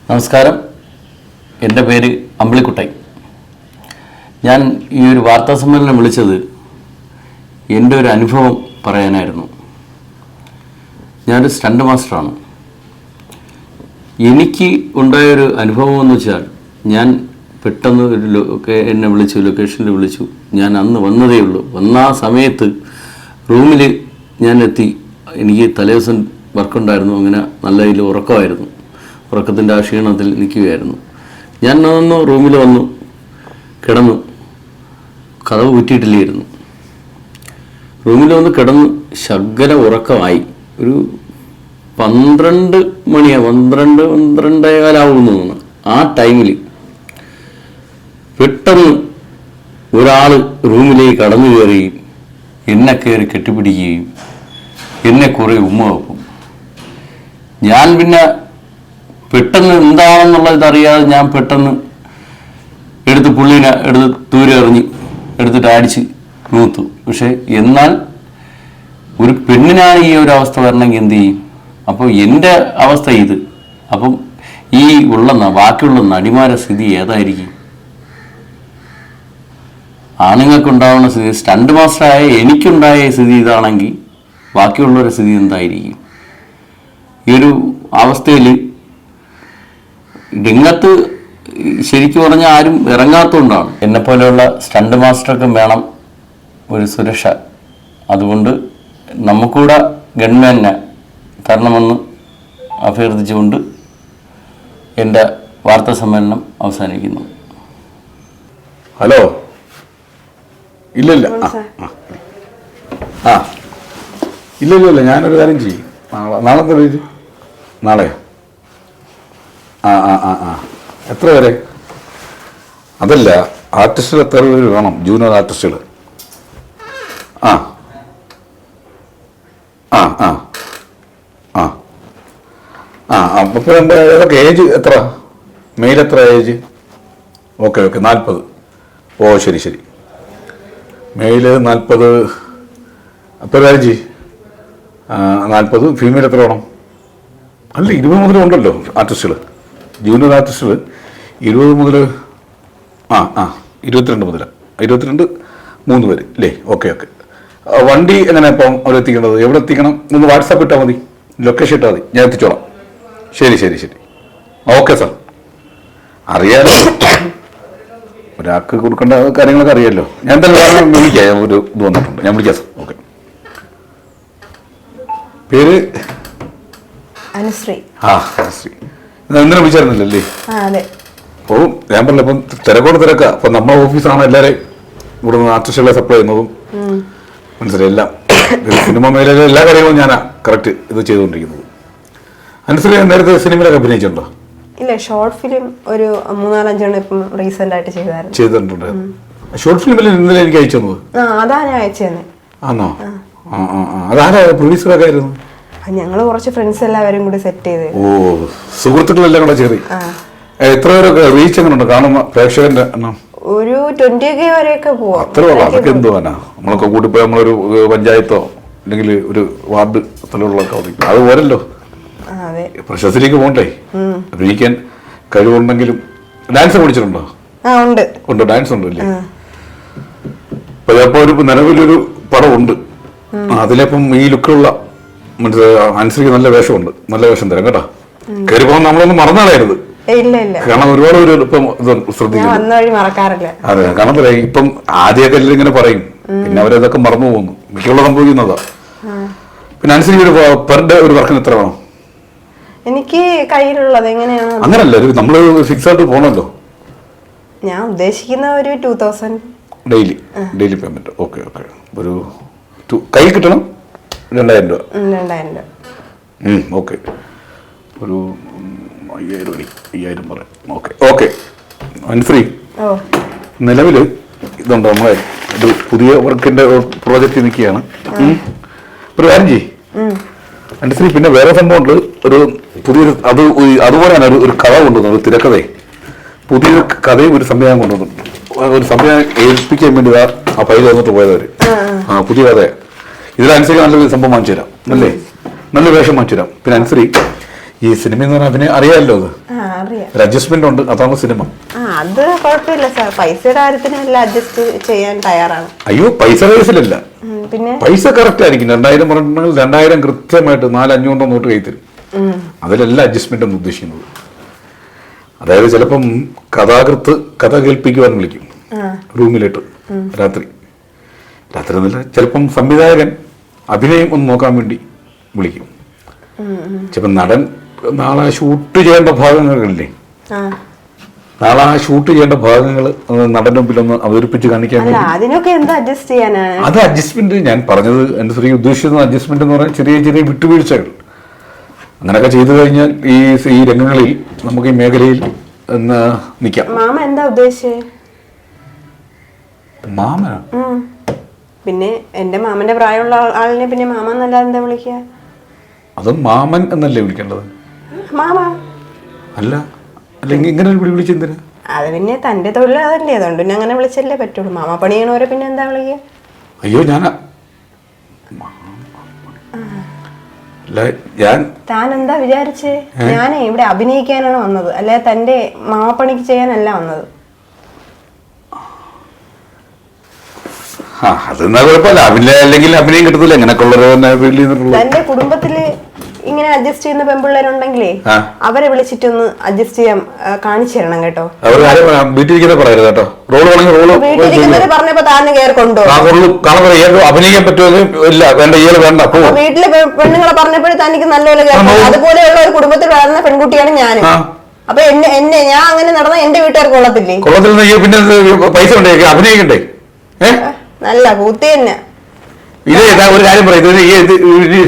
നമസ്കാരം, എൻ്റെ പേര് അമ്പിളിക്കുട്ടൻ. ഞാൻ ഈ ഒരു വാർത്താ സമ്മേളനം വിളിച്ചത് എൻ്റെ ഒരു അനുഭവം പറയാനായിരുന്നു. ഞാനൊരു സ്റ്റണ്ട് മാസ്റ്ററാണ്. എനിക്ക് ഉണ്ടായൊരു അനുഭവം എന്ന് വെച്ചാൽ, ഞാൻ പെട്ടെന്ന് എന്നെ വിളിച്ചു, ലൊക്കേഷനിൽ വിളിച്ചു. ഞാൻ അന്ന് വന്നതേ ഉള്ളൂ. വന്ന ആ സമയത്ത് റൂമിൽ ഞാൻ എത്തി. എനിക്ക് തലേദിവസം വർക്കുണ്ടായിരുന്നു. അങ്ങനെ നല്ല ഇതിൽ ഉറക്കമായിരുന്നു. ഉറക്കത്തിൻ്റെ ആ ക്ഷീണത്തിൽ നിൽക്കുകയായിരുന്നു. ഞാൻ വന്നു, റൂമിൽ വന്നു കിടന്നു. കതവ് കുറ്റിയിട്ടില്ലായിരുന്നു. റൂമിൽ വന്ന് കിടന്ന് ശകല ഉറക്കമായി. ഒരു 12 മണിയാണ്, 12-12:15 തോന്നുന്നു. ആ ടൈമിൽ പെട്ടെന്ന് ഒരാൾ റൂമിലേക്ക് കടന്നു കയറുകയും എന്നെ കയറി കെട്ടിപ്പിടിക്കുകയും എന്നെ കുറേ ഉമ്മ വെക്കും. ഞാൻ പിന്നെ പെട്ടെന്ന് എന്താണെന്നുള്ള ഇതറിയാതെ ഞാൻ പെട്ടെന്ന് എടുത്ത് പുള്ളീനെ എടുത്ത് ദൂരെ എറിഞ്ഞ് എടുത്തിട്ട് അടിച്ച് നൂത്തു. പക്ഷെ എന്നാൽ ഒരു പെണ്ണിനാണ് ഈ ഒരു അവസ്ഥ വരണമെങ്കിൽ എന്ത് ചെയ്യും? അപ്പോൾ എൻ്റെ അവസ്ഥ ഇത്. അപ്പം ഈ ബാക്കിയുള്ള നടിമാരെ സ്ഥിതി ഏതായിരിക്കും? ആണുങ്ങൾക്കുണ്ടാവുന്ന സ്ഥിതി, സ്റ്റണ്ട് മാസ്റ്ററായ എനിക്കുണ്ടായ സ്ഥിതി ഇതാണെങ്കിൽ ബാക്കിയുള്ളവരുടെ സ്ഥിതി എന്തായിരിക്കും? ഈ ഒരു അവസ്ഥയിൽ രംഗത്ത് ശരിക്കും പറഞ്ഞാൽ ആരും ഇറങ്ങാത്തതുകൊണ്ടാണ്. എന്നെപ്പോലെയുള്ള സ്റ്റണ്ട് മാസ്റ്റർക്ക് വേണം ഒരു സുരക്ഷ. അതുകൊണ്ട് നമുക്കൂടെ ഗവൺമെൻറ്റിനെ തരണമെന്ന് അഭ്യർത്ഥിച്ചുകൊണ്ട് എൻ്റെ വാർത്താ സമ്മേളനം അവസാനിക്കുന്നു. ഹലോ. ഇല്ലില്ല ഇല്ല ഞാനൊരു കാര്യം ചെയ്യും. നാളെ ഡേറ്റ്? നാളെയോ? എത്ര പേരെ? അതല്ല, ആർട്ടിസ്റ്റുകൾ എത്ര പേര് വേണം? ജൂനിയർ ആർട്ടിസ്റ്റുകൾ. ആ ആ ആ ആ ആ അപ്പോൾ എൻ്റെ ഏതൊക്കെ ഏജ് എത്ര? മെയിൽ എത്ര ഏജ്? ഓക്കെ 40. ഓ ശരി. മെയില് 40. അപ്പോൾ ഏജ് 40. ഫീമെയിൽ എത്ര വേണം? അല്ല, 20 മുതൽ ഉണ്ടല്ലോ ആർട്ടിസ്റ്റുകൾ, ജൂനിയർ ആർട്ടിസ്റ്റുകൾ. 20 മുതൽ 22 മുതൽ 22 3 പേര് അല്ലേ? ഓക്കെ. വണ്ടി എങ്ങനെ ഇപ്പം അവിടെ എത്തിക്കേണ്ടത്? എവിടെ എത്തിക്കണം? ഒന്ന് വാട്സാപ്പ് ഇട്ടാൽ മതി, ലൊക്കേഷൻ ഇട്ടാൽ മതി, ഞാൻ എത്തിച്ചോളാം. ശരി. Okay sir. അറിയാലോ, ഒരാൾക്ക് കൊടുക്കേണ്ട കാര്യങ്ങളൊക്കെ അറിയാമല്ലോ. ഞാൻ എന്തായാലും വിളിക്കാം. ഒരു ഇത് വന്നിട്ടുണ്ട്, ഞാൻ വിളിക്കാം സാർ. ഓക്കെ. പേര് അനുശ്രീ. അനുശ്രീ. എന്തിനാ വിളിച്ചായിരുന്നില്ലല്ലേ? ഓ, ഞാൻ പറഞ്ഞില്ല, ഇപ്പം തിരക്കാ. അപ്പം നമ്മുടെ ഓഫീസാണ് എല്ലാവരെയും ഇവിടെ നിന്ന് ആർട്ടിസ്റ്റുകളെ സപ്ലൈ ചെയ്യുന്നതും. മനസ്സിലായി. എല്ലാം സിനിമ മേഖലയിലെ എല്ലാ കാര്യങ്ങളും ഞാനാ കറക്റ്റ് ഇത് ചെയ്തുകൊണ്ടിരിക്കുന്നത്. അനുശ്രീ നേരത്തെ സിനിമയിലൊക്കെ അഭിനയിച്ചിട്ടുണ്ടോ? ഇല്ല, ഷോർട്ട് ഫിലിം ഒരു 3-4 ഇപ്പം റീസെന്റ് ആയിട്ട് ചെയ്തിട്ടുണ്ടായിരുന്നു. ഷോർട്ട് ഫിലിമിൽ ഇന്നലെ എനിക്ക് അയച്ചു തന്നത്. അതാ ഞാൻ അയച്ചു തന്നെ. ആണോ? അതാരാ പ്രൊഡ്യൂസറൊക്കെ ആയിരുന്നു? ഞങ്ങള് കുറച്ച് ഫ്രണ്ട്സ് എല്ലാവരും കൂടി സെറ്റ് ചെയ്ത്. ഓ, സുഹൃത്തുക്കളെല്ലാം കൂടെ ചേറി. എത്ര പേരൊക്കെ റീച്ച് എങ്ങനെ ഉണ്ട് കാണുമ്പോ പ്രേക്ഷകന്റെ എണ്ണം? ഒരു 20K വരെയൊക്കെ പോവാം. അത്ര ഉള്ളു. അതൊക്കെ എന്തുവാനാ, നമ്മളൊക്കെ കൂട്ടിപ്പോയി നമ്മളൊരു പഞ്ചായത്തോ അല്ലെങ്കിൽ ഒരു വാർഡ് തലമുള്ളൊക്കെ അവതരിക്കും. അത് പോരല്ലോ, പ്രശസ്തിയിലേക്ക് പോകണ്ടേ? അഭിനയിക്കാൻ കഴിവുണ്ടെങ്കിലും. ഡാൻസ് പഠിച്ചിട്ടുണ്ടോ? ഉണ്ട്, ഡാൻസ് ഉണ്ടല്ലേ? ഇപ്പൊ ചിലപ്പോ ഒരു നിലവിലൊരു പടം ഉണ്ട്, അതിലിപ്പം ഈ ലുക്കുള്ള അനുസരിച്ച് നല്ല വേഷമുണ്ട്. നല്ല വേഷം തരാം കേട്ടോ. കയറി പോകാൻ നമ്മളൊന്നും മറന്നാളായിരുന്നു. കാരണം ഒരുപാട് പേര് ഇപ്പം ശ്രദ്ധിക്കുന്നു. അതെ, കാരണം ഇപ്പം ആദ്യമൊക്കെ എല്ലാം ഇങ്ങനെ പറയും, പിന്നെ അവരതൊക്കെ മറന്നു പോകുന്നു. മിക്കുള്ള സംഭവിക്കുന്നതാ. പിന്നെ അനുസരിച്ച് ഒരു പെർ ഡേ ഒരു വർക്കിന് എത്ര വേണം? എനിക്ക് കയ്യിലുള്ളത് എങ്ങനെയാണ്? അങ്ങനല്ല, നമ്മള് ഫിക്സ് ആയിട്ട് പോകണല്ലോ. ഞാൻ ഉദ്ദേശിക്കുന്ന ഒരു 2000 ഡെയിലി പേയ്മെന്റ്. ഓക്കെ. ഒരു കൈ കിട്ടണം 2000 രൂപ. 2000 രൂപ. ഓക്കെ. ഒരു 5000 പറയാം. ഓക്കെ. അനുശ്രീ, നിലവില് ഇതുണ്ട്, നമ്മളെ ഒരു പുതിയ വർക്കിന്റെ പ്രോജക്റ്റ് നിൽക്കുകയാണ്. ഒരു കാര്യം ചെയ്യ് അനുശ്രീ. പിന്നെ വേറെ സംഭവമുണ്ട്, ഒരു പുതിയൊരു അതുപോലെ തന്നെ ഒരു കഥ കൊണ്ടുവന്നു, ഒരു തിരക്കഥയെ. പുതിയൊരു കഥയും ഒരു സംവിധാനം കൊണ്ടുവന്നു. ഒരു സംവിധാനം ഏൽപ്പിക്കാൻ വേണ്ടി ആ ഫയൽ വന്നിട്ട് പോയവര്. പുതിയ കഥയാണ്. ഇതിലനുസരിച്ച് നല്ലൊരു സംഭവം വാങ്ങിച്ചു തരാം, അല്ലേ? നല്ല വേഷം വാങ്ങിച്ചു തരാം. പിന്നെ അനുസരി ഈ സിനിമ എന്ന് പറഞ്ഞാൽ പിന്നെ അറിയാമല്ലോ, അത് അറിയാം. ഒരു അഡ്ജസ്റ്റ്മെന്റ് ഉണ്ട്, അതാണ് സിനിമ. അത് കുഴപ്പമില്ല സാർ, പൈസയുടെ കാര്യത്തിനെല്ലാം അഡ്ജസ്റ്റ് ചെയ്യാൻ തയ്യാറാണ്. അയ്യോ, പൈസ കേസിലല്ല, പിന്നെ പൈസ കറക്റ്റ് ആയിരിക്കും. 2000 പറഞ്ഞിട്ടുണ്ടെങ്കിൽ 2000 കൃത്യമായിട്ട് 400-500 നോട്ട് കൈ തരും. അതിലെല്ലാം അഡ്ജസ്റ്റ്മെന്റ് എന്ന് ഉദ്ദേശിക്കുന്നത്. അതായത് ചിലപ്പം കഥാകൃത്ത് കഥ കേൾപ്പിക്കുവാൻ വിളിക്കും റൂമിലിട്ട് രാത്രി എന്നല്ല, ചിലപ്പം സംവിധായകൻ അഭിനയം ഒന്ന് നോക്കാൻ വേണ്ടി വിളിക്കും. ചിലപ്പോൾ നടൻ നാളെ ഷൂട്ട് ചെയ്യേണ്ട ഭാഗങ്ങളില്ലേ, നാളെ ആ ഷൂട്ട് ചെയ്യേണ്ട ഭാഗങ്ങൾ നടന്റെ മുമ്പിൽ ഒന്ന് അവതരിപ്പിച്ച് കാണിക്കാൻ വേണ്ടി അതിനൊക്കെ എന്താ അഡ്ജസ്റ്റ് ചെയ്യാനാണ്? അത് അഡ്ജസ്റ്റ്മെന്റ്. ഞാൻ പറഞ്ഞത് എന്റെ സ്ത്രീ ഉദ്ദേശിക്കുന്ന അഡ്ജസ്റ്റ്മെന്റ് എന്ന് പറഞ്ഞാൽ ചെറിയ ചെറിയ വിട്ടുവീഴ്ചകൾ. അങ്ങനെയൊക്കെ ചെയ്തു കഴിഞ്ഞാൽ ഈ രംഗങ്ങളിൽ നമുക്ക് ഈ മേഖലയിൽ നിൽക്കാം. മാമ എന്താ ഉദ്ദേശിച്ചത്? മാമന പിന്നെ എന്റെ മാമന്റെ പ്രായമുള്ള ആളിനെ പിന്നെ മാമ എന്നല്ലാതെ എന്താ വിളിക്കുക? അത് മാമൻ എന്നല്ലേ വിളിക്കേണ്ടത്? മാമ അല്ല, അല്ലെങ്കിൽ ഇങ്ങനെ വിളിച്ചെന്തിനാ? അത് പിന്നെ തന്റെ തൊഴിൽ അതല്ലേ, അതുകൊണ്ട് പിന്നെ അങ്ങനെ വിളിച്ചല്ലേ പറ്റുള്ളൂ. മാമ പണി ചെയ്യണവരെ പിന്നെ എന്താ വിളിക്കുക? അയ്യോ, താൻ എന്താ വിചാരിച്ചേ? ഞാനേ ഇവിടെ അഭിനയിക്കാനാണ് വന്നത്, അല്ലെ തന്റെ മാമപ്പണിക്ക് ചെയ്യാനല്ല വന്നത്. അതെന്നാ കുഴപ്പമില്ല, അല്ലെങ്കിൽ അഭിനയം കിട്ടത്തില്ല. തന്റെ കുടുംബത്തില് ഇങ്ങനെ അഡ്ജസ്റ്റ് ചെയ്യുന്ന പെൺപിള്ളേരുണ്ടെങ്കിലേ അവരെ വിളിച്ചിട്ടൊന്ന് അഡ്ജസ്റ്റ് ചെയ്യാൻ കാണിച്ചു തരണം കേട്ടോ. വീട്ടിലിരിക്കുന്നവരെ പറഞ്ഞപ്പോ താന്ന് കേൾക്കൊണ്ടോ? അഭിനയിക്കാൻ പറ്റുമോ? വീട്ടിലെ പെണ്ണുങ്ങളെ പറഞ്ഞപ്പോഴും തനിക്ക് നല്ലപോലെ കേൾക്കും. അതുപോലെയുള്ള ഒരു കുടുംബത്തിൽ വളർന്ന പെൺകുട്ടിയാണ് ഞാൻ. അപ്പൊ എന്നെ ഞാൻ അങ്ങനെ നടന്ന എന്റെ വീട്ടുകാർക്ക് കൊള്ളത്തില്ലേ? പിന്നെ പൈസ അഭിനയിക്കണ്ടേ? നല്ല കൂത്തി തന്നെ. ഇത് ഒരു കാര്യം പറയും,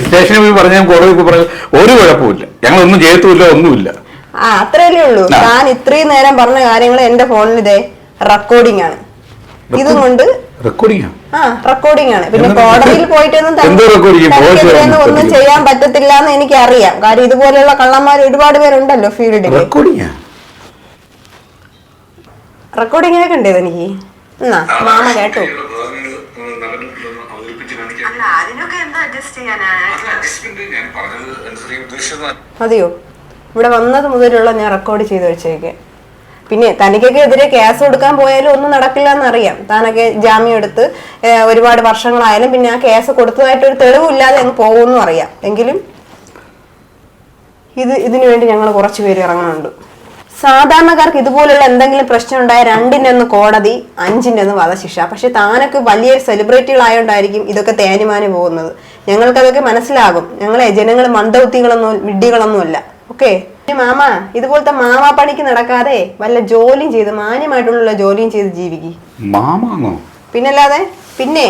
സ്റ്റേഷനിൽ പോയി പറഞ്ഞാൽ കോടതി പറഞ്ഞു ഒരു കുഴപ്പമില്ല, ഞങ്ങളൊന്നും ചെയ്യത്തുമില്ല, ഒന്നുമില്ല. അത്രയല്ലേ ഉള്ളൂ. ഞാൻ ഇത്രയും നേരം പറഞ്ഞ കാര്യങ്ങൾ എന്റെ ഫോണിൽ ഇതേ റെക്കോർഡിംഗ് ആണ്. ഇതും കൊണ്ട് റെക്കോർഡിംഗ് ആണ്. പിന്നെ കോടതിയിൽ പോയിട്ടൊന്നും ഒന്നും ചെയ്യാൻ പറ്റത്തില്ല എന്ന് എനിക്ക് അറിയാം. കാര്യം ഇതുപോലെയുള്ള കള്ളന്മാർ ഒരുപാട് പേരുണ്ടല്ലോ ഫീൽഡിൽ. റെക്കോർഡിംഗ് ഒക്കെ ഉണ്ട് എനിക്ക്. മാമ കേട്ടോ? മതിയോ? ഇവിടെ വന്നത് മുതലുള്ള ഞാൻ റെക്കോർഡ് ചെയ്ത് വെച്ചേക്കെ. പിന്നെ തനിക്കൊക്കെ എതിരെ കേസ് കൊടുക്കാൻ പോയാലും ഒന്നും നടക്കില്ല എന്നറിയാം. താനൊക്കെ ജാമ്യം എടുത്ത് ഒരുപാട് വർഷങ്ങളായാലും പിന്നെ ആ കേസ് കൊടുത്തതായിട്ട് ഒരു തെളിവില്ലാതെ അങ്ങ് പോകുമെന്നും അറിയാം. എങ്കിലും ഇതിനു വേണ്ടി ഞങ്ങൾ കുറച്ചു പേര് ഇറങ്ങുന്നുണ്ട്. സാധാരണക്കാർക്ക് ഇതുപോലുള്ള എന്തെങ്കിലും പ്രശ്നം ഉണ്ടായ 2ന്റെ ഒന്ന് കോടതി, 5ന്റെ ഒന്ന് വധശിക്ഷ. പക്ഷെ താനൊക്കെ വലിയ സെലിബ്രിറ്റികളായോണ്ടായിരിക്കും ഇതൊക്കെ തേനിമാനി പോകുന്നത്. ഞങ്ങൾക്കതൊക്കെ മനസ്സിലാകും. ഞങ്ങളെ ജനങ്ങൾ മന്ദബുദ്ധികളൊന്നും വിഡ്ഢികളൊന്നുമല്ല. ഓക്കെ മാമ, ഇതുപോലത്തെ മാമാ പണിക്ക് നടക്കാതെ വല്ല ജോലിയും ചെയ്ത് മാന്യമായിട്ടുള്ള ജോലിയും ചെയ്ത് ജീവിക്കും. പിന്നല്ലാതെ പിന്നെ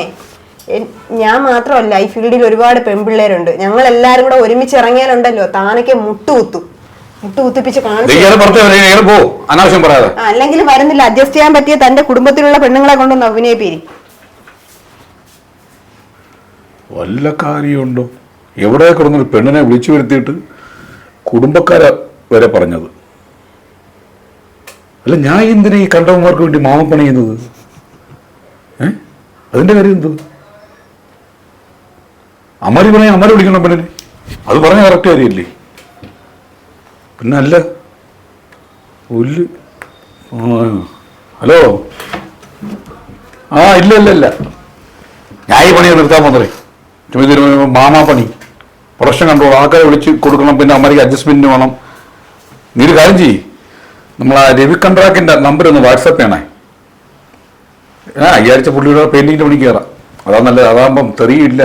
ഞാൻ മാത്രമല്ല, ഈ ഫീൽഡിൽ ഒരുപാട് പെൺപിള്ളേരുണ്ട്. ഞങ്ങൾ എല്ലാരും കൂടെ ഒരുമിച്ച് ഇറങ്ങിയാലുണ്ടല്ലോ താനൊക്കെ മുട്ടുകുത്തിപ്പിച്ച് കാണിച്ചു. അല്ലെങ്കിൽ വരുന്നില്ല, അഡ്ജസ്റ്റ് ചെയ്യാൻ പറ്റിയ തന്റെ കുടുംബത്തിലുള്ള പെണ്ണുങ്ങളെ കൊണ്ടൊന്ന് അഭിനയിപ്പീരി. വല്ല കാര്യമുണ്ടോ? എവിടെ കിടന്നൊരു പെണ്ണിനെ വിളിച്ചു വരുത്തിയിട്ട് കുടുംബക്കാരെ വരെ പറഞ്ഞത്. അല്ല, ഞാൻ എന്തിനാ ഈ കണ്ടവന്മാർക്ക് വേണ്ടി മാമപ്പണി ചെയ്യുന്നത്? അതിന്റെ കാര്യം എന്ത്? അമ്മ വിളിക്കണം പെണ്ണിനെ, അത് പറഞ്ഞ കറക്റ്റ് കാര്യമല്ലേ? പിന്നെ അല്ല ഹലോ, ഇല്ല, ഞാൻ ഈ പണിയെ നിർത്താൻ പോകുന്നേ. മാമാ പണി, പ്രൊഡക്ഷൻ കൺട്രോൾ, ആൾക്കാരെ വിളിച്ച് കൊടുക്കണം. പിന്നെ അമ്മയ്ക്ക് അഡ്ജസ്റ്റ്മെന്റ് വേണം. നീ ഒരു കാര്യം ചെയ്യ്, നമ്മൾ ആ രവി കൺട്രാക്ടിന്റെ നമ്പർ ഒന്ന് വാട്സാപ്പ് ചെയ്യണേ. ഈ ആഴ്ച പുള്ളിയുടെ പെയിന്റിങ്ങിന്റെ പണി കയറാം. അതാ നല്ലത്. അതാകുമ്പം തെറിയില്ല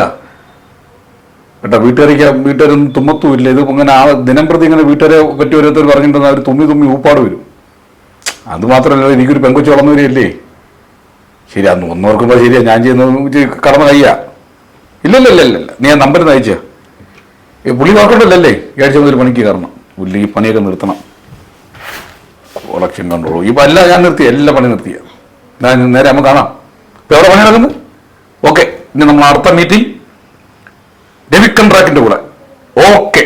കേട്ടോ. വീട്ടുകാരൊന്നും തുമ്മത്തുമില്ല. ഇത് ഇങ്ങനെ ദിനം പ്രതി ഇങ്ങനെ വീട്ടുകാരെ പറ്റി ഓരോരുത്തർ പറഞ്ഞിട്ടുണ്ടെന്ന് അവർ തുമ്മി ഊപ്പാട് വരും. അത് മാത്രമല്ല, എനിക്കൊരു പെങ്കൊച്ചു വളർന്നു വരികയല്ലേ. ശരി, അന്ന് ഒന്നോർക്കുമ്പോൾ ശരിയാ, ഞാൻ ചെയ്യുന്നത് കടമ കയ്യാ. ഇല്ല, നീ ആ നമ്പർ നയിച്ച പുള്ളി നോക്കണ്ടല്ലേ. ഈ ആഴ്ച മുതൽ പണിക്ക് കയറണം. പുള്ളി ഈ പണിയൊക്കെ നിർത്തണം. പ്രൊഡക്ഷൻ കൺട്രോൾ ഇപ്പം എല്ലാം ഞാൻ നിർത്തിയ, എല്ലാ പണി നിർത്തിയ. നേരെ നമുക്ക് കാണാം. ഇപ്പം എവിടെ പണി നടക്കുന്നത്? ഓക്കെ, ഇനി നമ്മൾ അടുത്ത മീറ്റിംഗ് രവി കൺട്രാക്ടിന്റെ കൂടെ. ഓക്കെ.